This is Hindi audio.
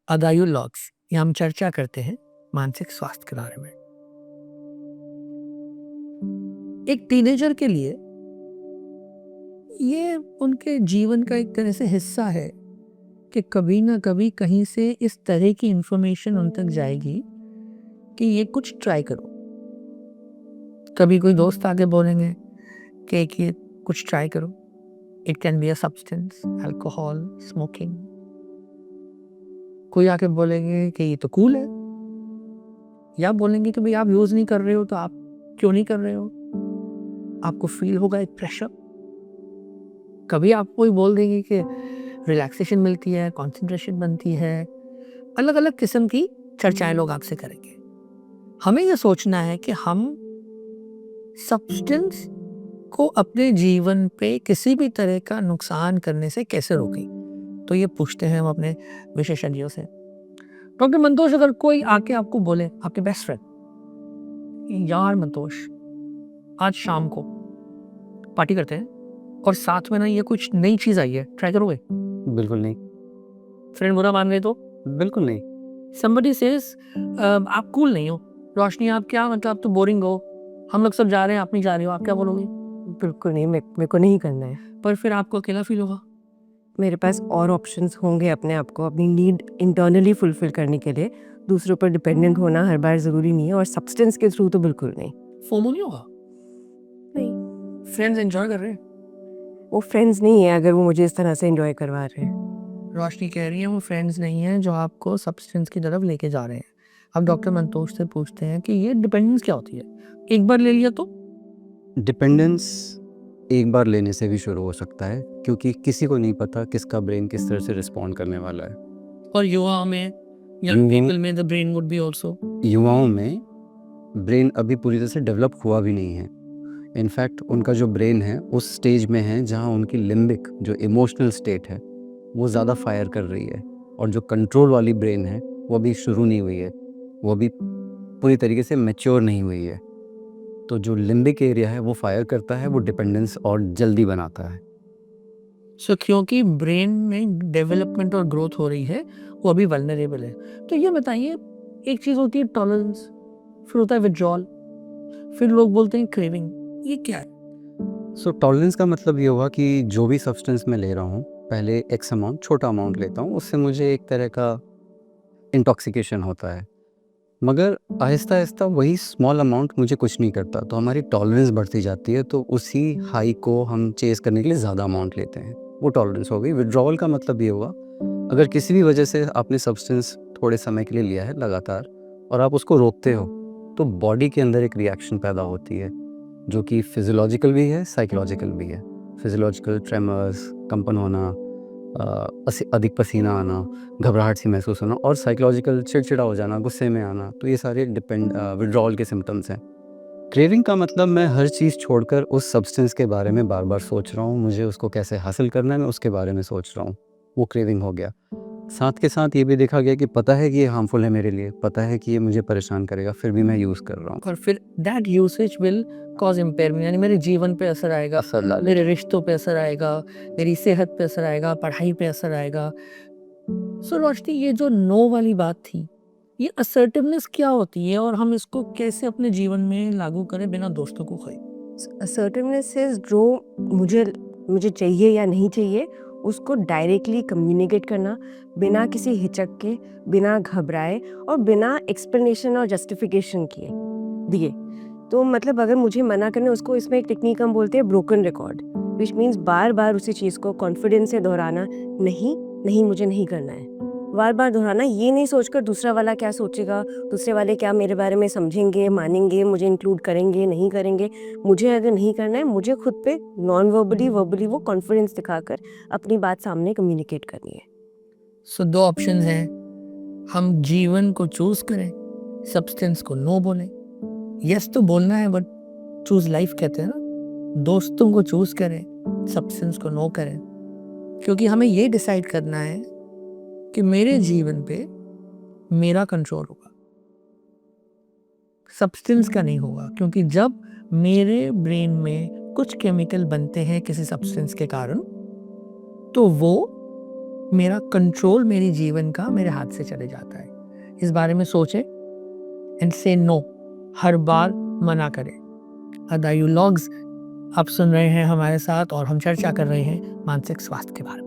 अदायु लॉग्स ये हम चर्चा करते हैं मानसिक स्वास्थ्य के बारे में। एक टीनेजर के लिए ये उनके जीवन का एक तरह से हिस्सा है कि कभी ना कभी कहीं से इस तरह की इंफॉर्मेशन उन तक जाएगी कि ये कुछ ट्राई करो। कभी कोई दोस्त आके बोलेंगे कि ये कुछ ट्राई करो। It can be a substance, alcohol, smoking. कोई आके बोलेंगे कि ये तो कूल है, या बोलेंगे कि भाई आप यूज नहीं कर रहे हो तो आप क्यों नहीं कर रहे हो, आपको फील होगा एक प्रेशर। कभी आपको कोई बोल देंगे कि रिलैक्सेशन मिलती है, कंसंट्रेशन बनती है। अलग अलग किस्म की चर्चाएं लोग आपसे करेंगे। हमें यह सोचना है कि हम सब्सटेंस को अपने जीवन पे किसी भी तरह का नुकसान करने से कैसे रोकें। तो ये पूछते हैं हम अपने विशेषज्ञों से। डॉक्टर मंतोष, अगर कोई आके आपको बोले, आपके बेस्ट फ्रेंड, यार मंतोष आज शाम को पार्टी करते हैं और साथ में ना ये कुछ नई चीज आई है, ट्राई करोगे? बिल्कुल नहीं। फ्रेंड बुरा मान गए तो? बिल्कुल नहीं। somebody says आप कूल नहीं हो, रोशनी आप क्या मतलब आप तो बोरिंग हो, हम लोग सब जा रहे हैं आप नहीं जा रहे हो, आप क्या बोलोगे? बिल्कुल नहीं, मेरे को नहीं करना है। पर फिर आपको अकेला फील होगा। मेरे पास और ऑप्शंस होंगे अपने आप को अपनी नीड इंटरनली फुलफिल करने के लिए। दूसरों पर डिपेंडेंट होना हर बार ज़रूरी नहीं है, और सब्सटेंस के थ्रू तो बिल्कुल नहीं। फोमो नहीं होगा? नहीं, फ्रेंड्स एंजॉय कर रहे हैं, वो फ्रेंड्स नहीं है अगर वो मुझे इस तरह से एंजॉय करवा रहे हैं। रोशनी कह रही है वो फ्रेंड्स नहीं है जो आपको सब्सटेंस की तरफ लेके जा रहे हैं। अब डॉक्टर मंतोष से पूछते हैं कि ये डिपेंडेंस क्या होती है? एक बार ले लिया तो? डिपेंडेंस एक बार लेने से भी शुरू हो सकता है, क्योंकि किसी को नहीं पता किसका ब्रेन किस तरह से रिस्पॉन्ड करने वाला है। और युवाओं में, young people में the brain would be also। युवाओं में ब्रेन अभी पूरी तरह से डेवलप हुआ भी नहीं है। इनफैक्ट उनका जो ब्रेन है उस स्टेज में है जहाँ उनकी लिम्बिक जो इमोशनल स्टेट है वो ज़्यादा फायर कर रही है, और जो कंट्रोल वाली ब्रेन है वो अभी शुरू नहीं हुई है, वो अभी पूरी तरीके से मैच्योर नहीं हुई है। तो जो लिम्बिक एरिया है वो फायर करता है, वो डिपेंडेंस और जल्दी बनाता है। सो क्योंकि ब्रेन में डेवलपमेंट और ग्रोथ हो रही है वो अभी वल्नरेबल है। तो ये बताइए, एक चीज होती है टॉलरेंस, फिर होता है विड्रॉल, फिर लोग बोलते हैं क्रेविंग, ये क्या है? सो टॉलरेंस का मतलब ये होगा कि जो भी सब्सटेंस मैं ले रहा हूँ, पहले एक्स अमाउंट, छोटा अमाउंट लेता हूँ, उससे मुझे एक तरह का इंटॉक्सिकेशन होता है, मगर आहिस्ता आहिस्ता वही स्मॉल अमाउंट मुझे कुछ नहीं करता, तो हमारी टॉलरेंस बढ़ती जाती है। तो उसी हाई को हम चेज़ करने के लिए ज़्यादा अमाउंट लेते हैं, वो टॉलरेंस हो गई। विड्रॉवल का मतलब ये होगा, अगर किसी भी वजह से आपने सब्सटेंस थोड़े समय के लिए लिया है लगातार और आप उसको रोकते हो, तो बॉडी के अंदर एक रिएक्शन पैदा होती है जो कि फिजियोलॉजिकल भी है, साइकोलॉजिकल भी है। फिजियोलॉजिकल ट्रेमर्स, कंपन होना, अधिक पसीना आना, घबराहट सी महसूस होना, और साइकोलॉजिकल चिड़चिड़ा हो जाना, गुस्से में आना, तो ये सारे विड्रॉल के सिम्टम्स हैं। क्रेविंग का मतलब मैं हर चीज़ छोड़कर उस सब्सटेंस के बारे में बार बार सोच रहा हूँ, मुझे उसको कैसे हासिल करना है मैं उसके बारे में सोच रहा हूँ, वो क्रेविंग हो गया। साथ के साथ ये भी देखा गया कि पता है कि ये हार्मफुल है मेरे लिए, पता है कि ये मुझे परेशान करेगा, फिर भी मैं यूज़ कर रहा हूँ। और फिर that usage will cause impairment, यानी मेरे जीवन पे असर आएगा, मेरे रिश्तों पे असर आएगा, मेरी सेहत पे असर आएगा, पढ़ाई पे असर आएगा। सो रोशनी, ये जो नो वाली बात थी, ये असर्टिवनेस क्या होती है और हम इसको कैसे अपने जीवन में लागू करें बिना दोस्तों को खोए? असर्टिवनेस इज जो मुझे चाहिए या नहीं चाहिए उसको डायरेक्टली कम्युनिकेट करना, बिना किसी हिचक के, बिना घबराए और बिना एक्सप्लेनेशन और जस्टिफिकेशन दिए। तो मतलब अगर मुझे मना करना, उसको इसमें एक टेक्निक हम बोलते हैं ब्रोकन रिकॉर्ड, विच मीन्स बार बार उसी चीज़ को कॉन्फिडेंस से दोहराना, नहीं नहीं मुझे नहीं करना है। बार बार दोहराना, ये नहीं सोचकर दूसरा वाला क्या सोचेगा, दूसरे वाले क्या मेरे बारे में समझेंगे, मानेंगे, मुझे इंक्लूड करेंगे, नहीं करेंगे। मुझे अगर नहीं करना है, मुझे खुद पे नॉन वर्बली वर्बली वो कॉन्फिडेंस दिखाकर अपनी बात सामने कम्युनिकेट करनी है। सो दो ऑप्शन हैं, हम जीवन को चूज करें, सब्सटेंस को नो बोलें। यस तो बोलना है बट चूज लाइफ कहते हैं ना। दोस्तों को चूज करें, सब्सटेंस को नो करें, क्योंकि हमें ये डिसाइड करना है कि मेरे जीवन पे मेरा कंट्रोल होगा, सब्सटेंस का नहीं होगा। क्योंकि जब मेरे ब्रेन में कुछ केमिकल बनते हैं किसी सब्सटेंस के कारण, तो वो मेरा कंट्रोल मेरी जीवन का मेरे हाथ से चले जाता है। इस बारे में सोचें एंड से नो, हर बार मना करें। अदायु लॉग्स आप सुन रहे हैं हमारे साथ और हम चर्चा कर रहे हैं मानसिक स्वास्थ्य के बारे में।